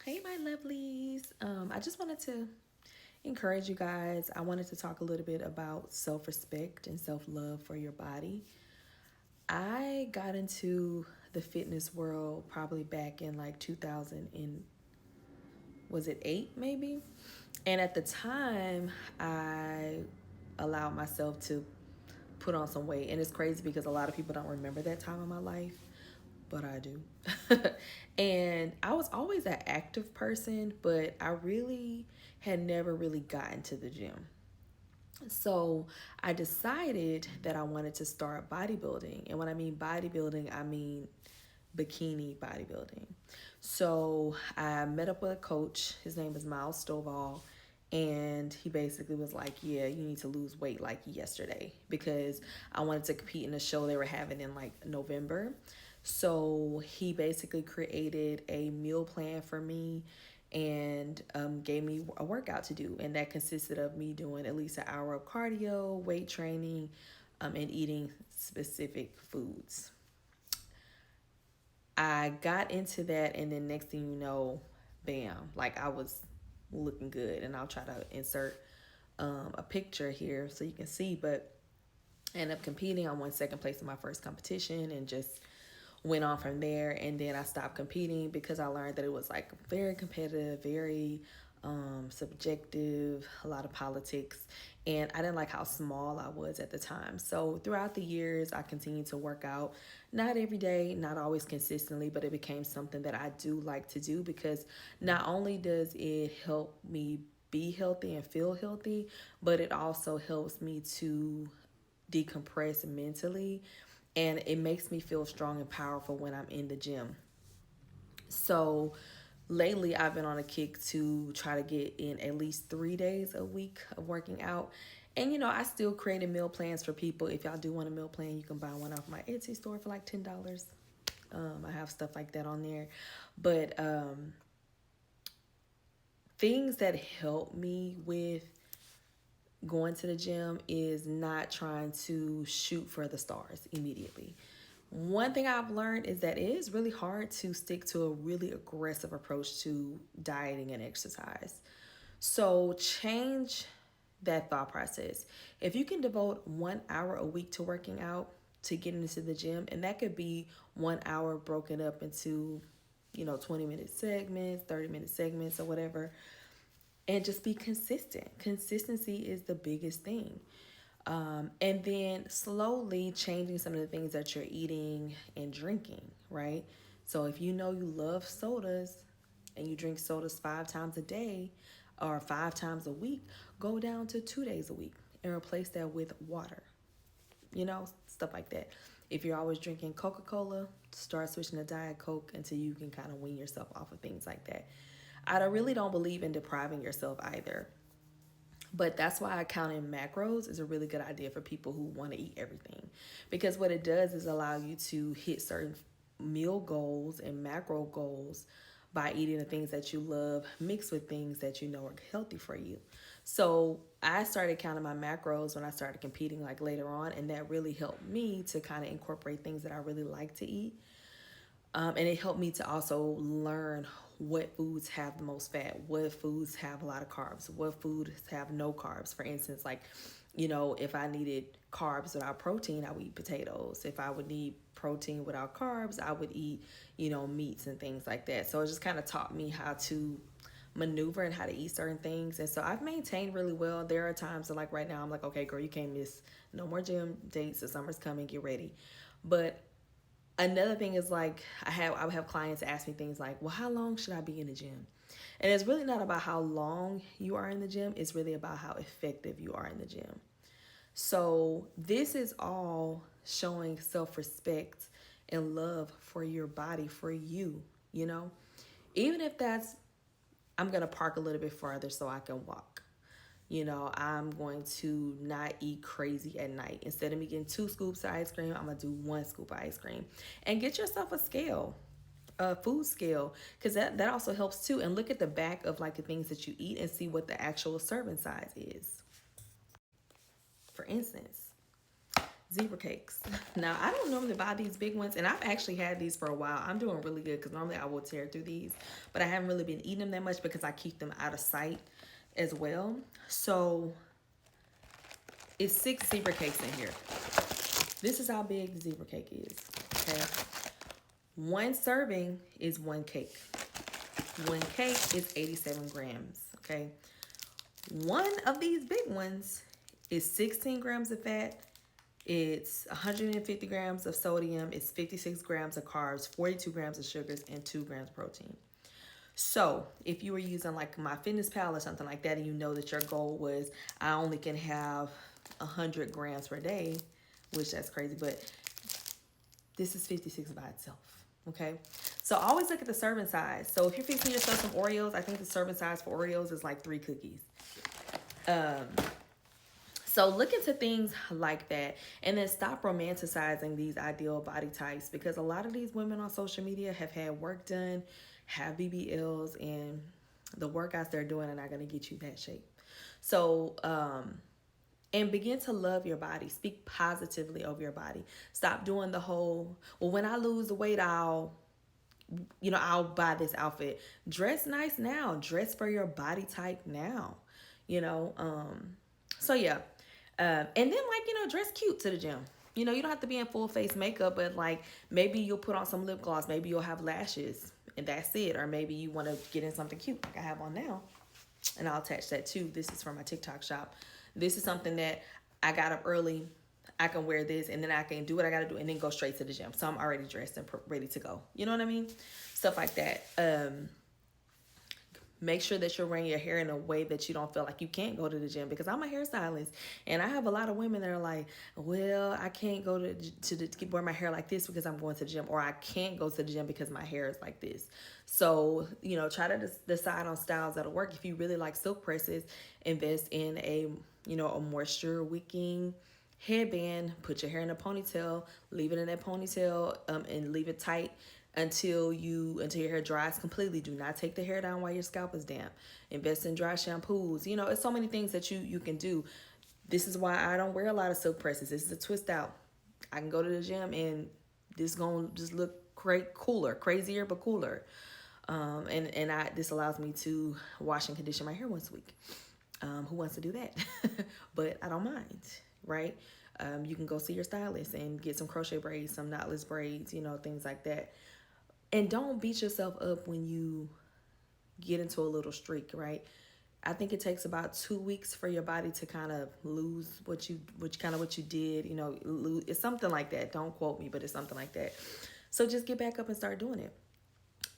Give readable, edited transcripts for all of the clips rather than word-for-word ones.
Hey, my lovelies. I just wanted to encourage you guys. I wanted to talk a little bit about self respect and self love for your body. I got into the fitness world probably back in like 2000 and was it 8 maybe? And at the time, I allowed myself to put on some weight. And it's crazy because a lot of people don't remember that time in my life, but I do. And I was always an active person, but I really had never really gotten to the gym. So I decided that I wanted to start bodybuilding. And when I mean bodybuilding, I mean bikini bodybuilding. So I met up with a coach. His name is Miles Stovall. And he basically was like, yeah, you need to lose weight like yesterday because I wanted to compete in a show they were having in like November. So he basically created a meal plan for me and gave me a workout to do. And that consisted of me doing at least an hour of cardio, weight training, and eating specific foods. I got into that, and then next thing you know, bam, like I was looking good. And I'll try to insert a picture here so you can see. But I ended up competing. I won second place in my first competition and just went on from there. And then I stopped competing because I learned that it was like very competitive, very subjective, a lot of politics, and I didn't like how small I was at the time. So throughout the years, I continued to work out, not every day, not always consistently, but it became something that I do like to do because not only does it help me be healthy and feel healthy, but it also helps me to decompress mentally, and it makes me feel strong and powerful when I'm in the gym. So lately I've been on a kick to try to get in at least 3 days a week of working out. And I still created meal plans for people. If y'all do want a meal plan, you can buy one off my Etsy store for like $10. I have stuff like that on there. But things that help me with going to the gym is not trying to shoot for the stars immediately. One thing I've learned is that it is really hard to stick to a really aggressive approach to dieting and exercise. So change that thought process. If you can devote 1 hour a week to working out, to getting into the gym, and that could be 1 hour broken up into 20-minute segments, 30-minute segments, or whatever, and just be consistent. Consistency is the biggest thing. And then slowly changing some of the things that you're eating and drinking, right? So if you know you love sodas and you drink sodas 5 times a day or 5 times a week, go down to 2 days a week and replace that with water, stuff like that. If you're always drinking Coca-Cola, start switching to Diet Coke until you can kind of wean yourself off of things like that. I really don't believe in depriving yourself either. But that's why counting macros is a really good idea for people who want to eat everything. Because what it does is allow you to hit certain meal goals and macro goals by eating the things that you love mixed with things that you know are healthy for you. So I started counting my macros when I started competing like later on, and that really helped me to kind of incorporate things that I really like to eat. And it helped me to also learn what foods have the most fat, what foods have a lot of carbs, what foods have no carbs. For instance, like, if I needed carbs without protein, I would eat potatoes. If I would need protein without carbs, I would eat, meats and things like that. So it just kind of taught me how to maneuver and how to eat certain things. And so I've maintained really well. There are times that, like right now, I'm like, okay, girl, you can't miss no more gym dates. The summer's coming, get ready. But another thing is like I would have clients ask me things like, well, how long should I be in the gym? And it's really not about how long you are in the gym. It's really about how effective you are in the gym. So this is all showing self-respect and love for your body, for you, you know? Even if that's, I'm going to park a little bit farther so I can walk. I'm going to not eat crazy at night. Instead of me getting 2 scoops of ice cream, I'm going to do 1 scoop of ice cream. And get yourself a scale, a food scale, because that also helps too. And look at the back of like the things that you eat and see what the actual serving size is. For instance, zebra cakes. Now, I don't normally buy these big ones, and I've actually had these for a while. I'm doing really good because normally I will tear through these, but I haven't really been eating them that much because I keep them out of sight as well. So it's 6 zebra cakes in here. This is how big the zebra cake is. Okay. One serving is 1 cake. 1 cake is 87 grams. Okay. One of these big ones is 16 grams of fat. It's 150 grams of sodium. It's 56 grams of carbs, 42 grams of sugars, and 2 grams of protein. So if you were using like MyFitnessPal or something like that, and you know that your goal was I only can have 100 grams per day, which that's crazy, but this is 56 by itself. Okay, so always look at the serving size. So if you're fixing yourself some Oreos, I think the serving size for Oreos is like 3 cookies. So look into things like that, and then stop romanticizing these ideal body types, because a lot of these women on social media have had work done, have BBLs, and the workouts they're doing are not going to get you that shape. So, and begin to love your body. Speak positively over your body. Stop doing the whole, well, when I lose the weight, I'll buy this outfit. Dress nice now. Dress for your body type now. So yeah. And then dress cute to the gym. You don't have to be in full face makeup, but like maybe you'll put on some lip gloss. Maybe you'll have lashes and that's it. Or maybe you want to get in something cute like I have on now. And I'll attach that too. This is from my TikTok shop. This is something that I got up early. I can wear this and then I can do what I got to do and then go straight to the gym. So I'm already dressed and ready to go. You know what I mean? Stuff like that. Make sure that you're wearing your hair in a way that you don't feel like you can't go to the gym, because I'm a hairstylist and I have a lot of women that are like, well, I can't go to wear my hair like this because I'm going to the gym, or I can't go to the gym because my hair is like this. So, try to decide on styles that'll work. If you really like silk presses, invest in a moisture wicking headband, put your hair in a ponytail, leave it in that ponytail, and leave it tight until your hair dries completely. Do not take the hair down while your scalp is damp. Invest in dry shampoos. It's so many things that you can do. This is why I don't wear a lot of silk presses. This is a twist out. I can go to the gym and this gonna just look cooler, crazier but cooler. This allows me to wash and condition my hair once a week. Who wants to do that? But I don't mind, right? You can go see your stylist and get some crochet braids, some knotless braids, things like that. And don't beat yourself up when you get into a little streak, right? I think it takes about 2 weeks for your body to kind of lose what you did, it's something like that. Don't quote me, but it's something like that. So just get back up and start doing it.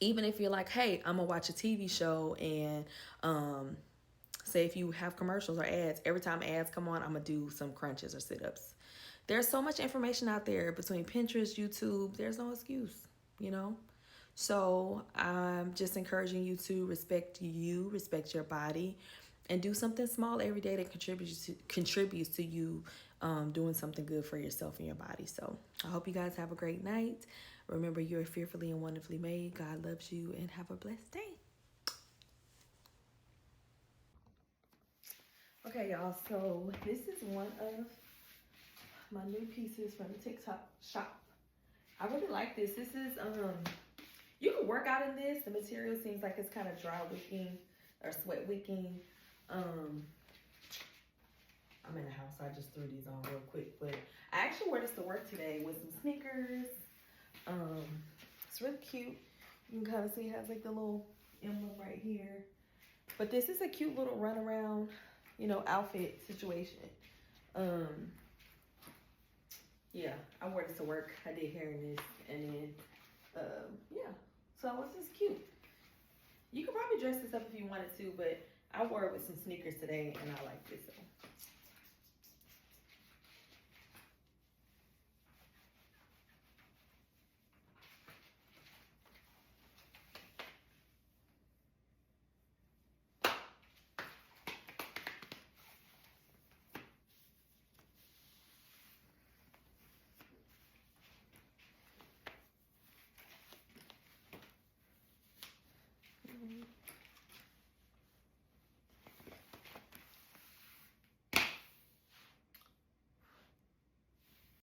Even if you're like, hey, I'm gonna watch a TV show and, say if you have commercials or ads, every time ads come on, I'm gonna do some crunches or sit-ups. There's so much information out there between Pinterest, YouTube, there's no excuse, So I'm just encouraging you to respect your body, and do something small every day that contributes to you doing something good for yourself and your body. So I hope you guys have a great night. Remember, you're fearfully and wonderfully made. God loves you, and have a blessed day. Okay, y'all, so this is one of my new pieces from the TikTok shop. I really like this. This is, you can work out in this. The material seems like it's kind of dry wicking or sweat wicking. I'm in the house, so I just threw these on real quick. But I actually wore this to work today with some sneakers. It's really cute. You can kind of see it has like the little emblem right here. But this is a cute little runaround, outfit situation. Yeah, I wore this to work. I did hair in this, and then, yeah. So it's just cute. You could probably dress this up if you wanted to, but I wore it with some sneakers today, and I like this. So